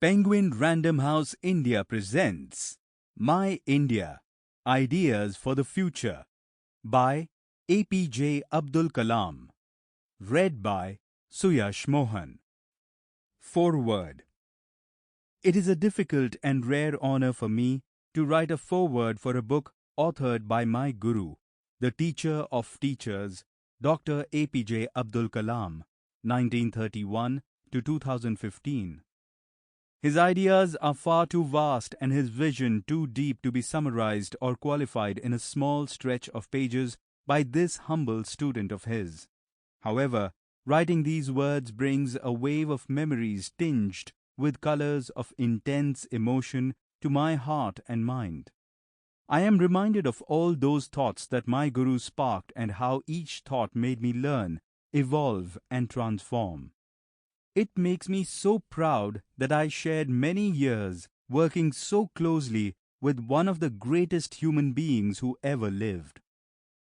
Penguin Random House India presents My India, Ideas for the Future by Apj Abdul Kalam. Read by Suyash Mohan. Foreword. It is a difficult and rare honor for me to write a foreword for a book authored by my guru, the teacher of teachers, Dr A.P.J. Abdul Kalam, 1931 to 2015. His ideas are far too vast and his vision too deep to be summarized or qualified in a small stretch of pages by this humble student of his. However, writing these words brings a wave of memories tinged with colors of intense emotion to my heart and mind. I am reminded of all those thoughts that my guru sparked and how each thought made me learn, evolve and transform. It makes me so proud that I shared many years working so closely with one of the greatest human beings who ever lived.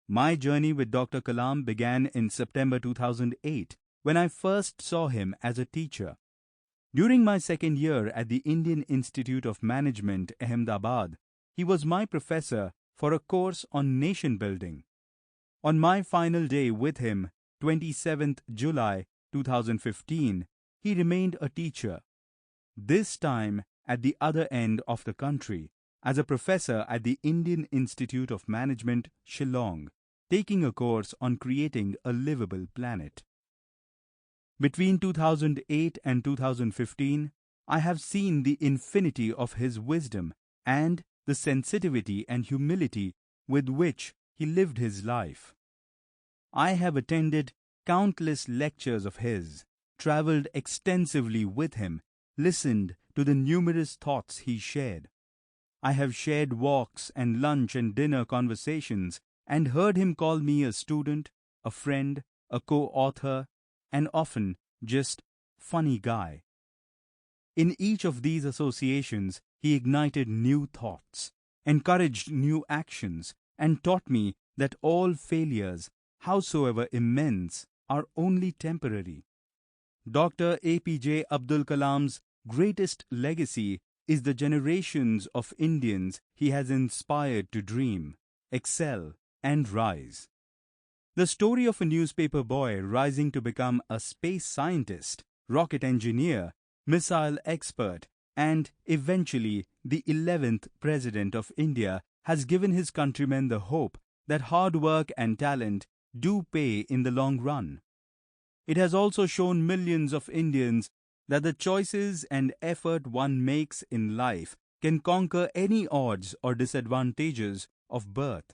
My journey with Dr. Kalam began in September 2008 when I first saw him as a teacher. During my second year at the Indian Institute of Management, Ahmedabad, he was my professor for a course on nation building. On my final day with him, 27th July 2015, he remained a teacher, this time at the other end of the country, as a professor at the Indian Institute of Management, Shillong, taking a course on creating a livable planet. Between 2008 and 2015, I have seen the infinity of his wisdom and the sensitivity and humility with which he lived his life. I have attended countless lectures of his, traveled extensively with him, listened to the numerous thoughts he shared. I have shared walks and lunch and dinner conversations and heard him call me a student, a friend, a co-author, and often just funny guy. In each of these associations, he ignited new thoughts, encouraged new actions, and taught me that all failures, howsoever immense, are only temporary. Dr. A.P.J. Abdul Kalam's greatest legacy is the generations of Indians he has inspired to dream, excel, and rise. The story of a newspaper boy rising to become a space scientist, rocket engineer, missile expert, and eventually the 11th President of India has given his countrymen the hope that hard work and talent do pay in the long run. It has also shown millions of Indians that the choices and effort one makes in life can conquer any odds or disadvantages of birth.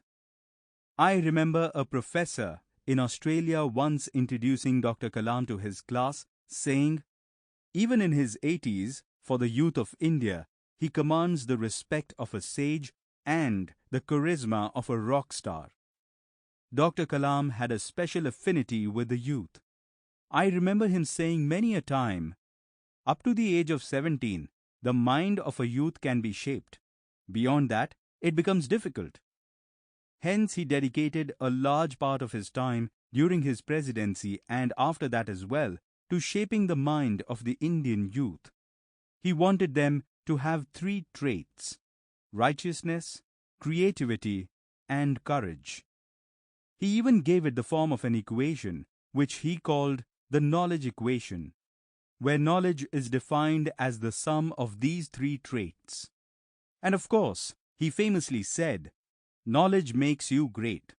I remember a professor in Australia once introducing Dr. Kalam to his class, saying, "Even in his 80s, for the youth of India, he commands the respect of a sage and the charisma of a rock star." Dr. Kalam had a special affinity with the youth. I remember him saying many a time, "Up to the age of 17, the mind of a youth can be shaped. Beyond that, it becomes difficult." Hence, he dedicated a large part of his time during his presidency and after that as well to shaping the mind of the Indian youth. He wanted them to have three traits: righteousness, creativity, and courage. He even gave it the form of an equation, which he called the knowledge equation, where knowledge is defined as the sum of these three traits. And of course, he famously said, "Knowledge makes you great."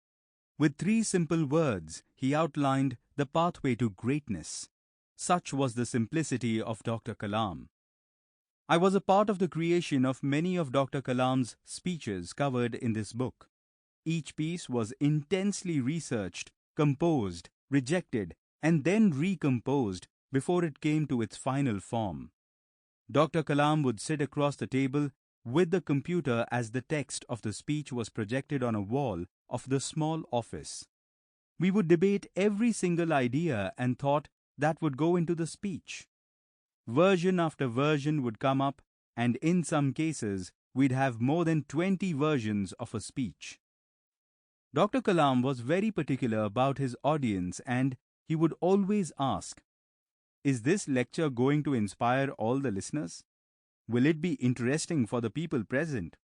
With three simple words, he outlined the pathway to greatness. Such was the simplicity of Dr. Kalam. I was a part of the creation of many of Dr. Kalam's speeches covered in this book. Each piece was intensely researched, composed, rejected, and then recomposed before it came to its final form. Dr. Kalam would sit across the table with the computer as the text of the speech was projected on a wall of the small office. We would debate every single idea and thought that would go into the speech. Version after version would come up, and in some cases, we'd have more than 20 versions of a speech. Dr. Kalam was very particular about his audience, and he would always ask, "Is this lecture going to inspire all the listeners?" Will it be interesting for the people present?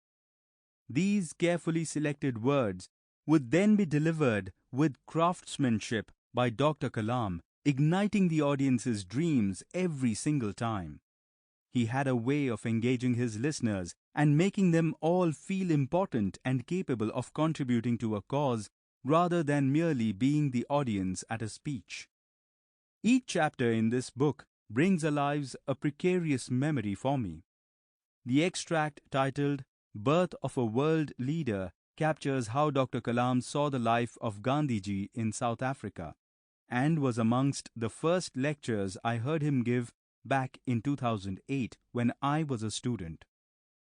These carefully selected words would then be delivered with craftsmanship by Dr. Kalam, igniting the audience's dreams every single time. He had a way of engaging his listeners and making them all feel important and capable of contributing to a cause rather than merely being the audience at a speech. Each chapter in this book brings alive a precarious memory for me. The extract titled Birth of a World Leader captures how Dr. Kalam saw the life of Gandhiji in South Africa and was amongst the first lectures I heard him give back in 2008 when I was a student.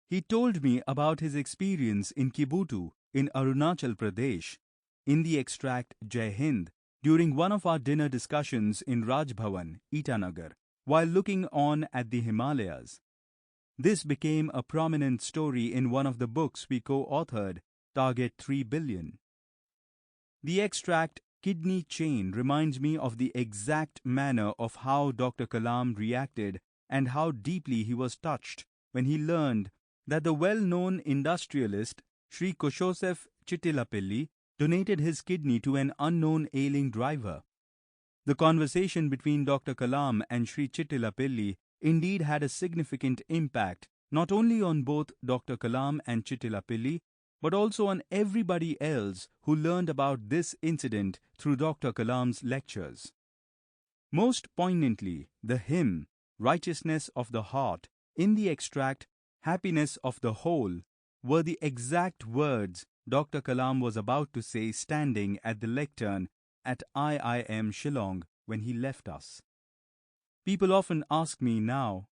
He told me about his experience in Kibutu in Arunachal Pradesh in the extract Jai Hind during one of our dinner discussions in Raj Bhavan, Itanagar, while looking on at the Himalayas. This became a prominent story in one of the books we co-authored, Target 3 Billion. The extract Kidney Chain reminds me of the exact manner of how Dr. Kalam reacted and how deeply he was touched when he learned that the well-known industrialist Sri Koshosef Chittilapilli donated his kidney to an unknown ailing driver. The conversation between Dr. Kalam and Sri Chittilapilli indeed had a significant impact not only on both Dr. Kalam and Chittilapilli, but also on everybody else who learned about this incident through Dr. Kalam's lectures. Most poignantly, the hymn, Righteousness of the Heart, in the extract, Happiness of the Whole, were the exact words Dr. Kalam was about to say standing at the lectern at IIM Shillong when he left us. People often ask me now,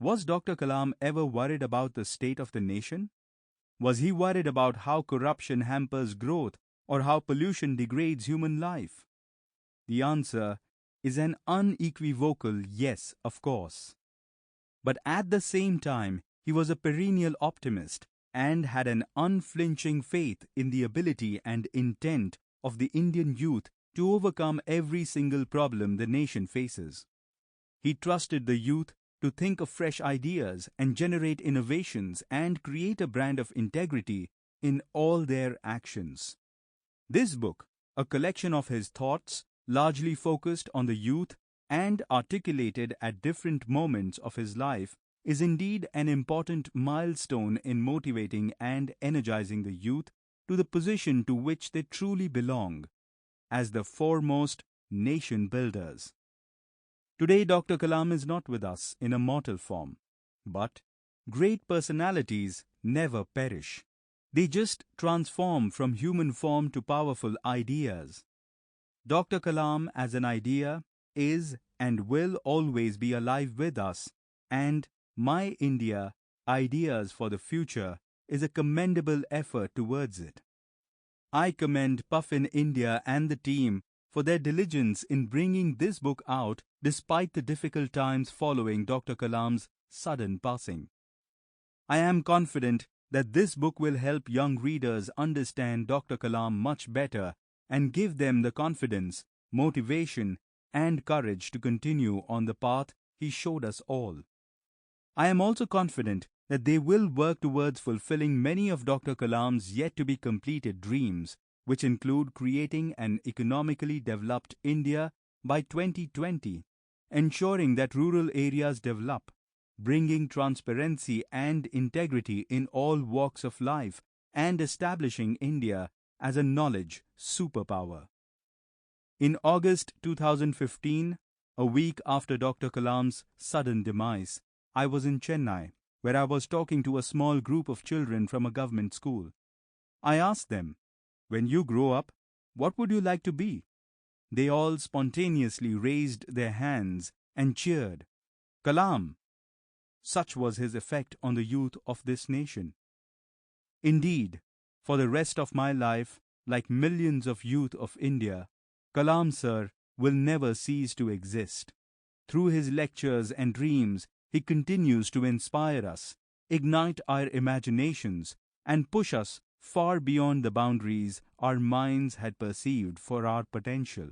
was Dr. Kalam ever worried about the state of the nation? Was he worried about how corruption hampers growth or how pollution degrades human life? The answer is an unequivocal yes, of course. But at the same time, he was a perennial optimist and had an unflinching faith in the ability and intent of the Indian youth to overcome every single problem the nation faces. He trusted the youth to think of fresh ideas and generate innovations and create a brand of integrity in all their actions. This book, a collection of his thoughts, largely focused on the youth and articulated at different moments of his life, is indeed an important milestone in motivating and energizing the youth to the position to which they truly belong, as the foremost nation builders. Today, Dr. Kalam is not with us in a mortal form, but great personalities never perish. They just transform from human form to powerful ideas. Dr. Kalam as an idea is and will always be alive with us, and My India, Ideas for the Future is a commendable effort towards it. I commend Puffin India and the team for their diligence in bringing this book out despite the difficult times following Dr. Kalam's sudden passing. I am confident that this book will help young readers understand Dr. Kalam much better and give them the confidence, motivation, and courage to continue on the path he showed us all. I am also confident that they will work towards fulfilling many of Dr. Kalam's yet-to-be completed dreams, which include creating an economically developed India by 2020, ensuring that rural areas develop, bringing transparency and integrity in all walks of life, and establishing India as a knowledge superpower. In August 2015, a week after Dr. Kalam's sudden demise, I was in Chennai, where I was talking to a small group of children from a government school. I asked them, "When you grow up, what would you like to be?" They all spontaneously raised their hands and cheered, "Kalam!" Such was his effect on the youth of this nation. Indeed, for the rest of my life, like millions of youth of India, Kalam sir will never cease to exist. Through his lectures and dreams, he continues to inspire us, ignite our imaginations, and push us far beyond the boundaries our minds had perceived for our potential.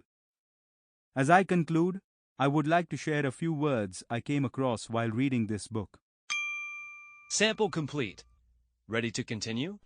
As I conclude, I would like to share a few words I came across while reading this book. Sample complete. Ready to continue?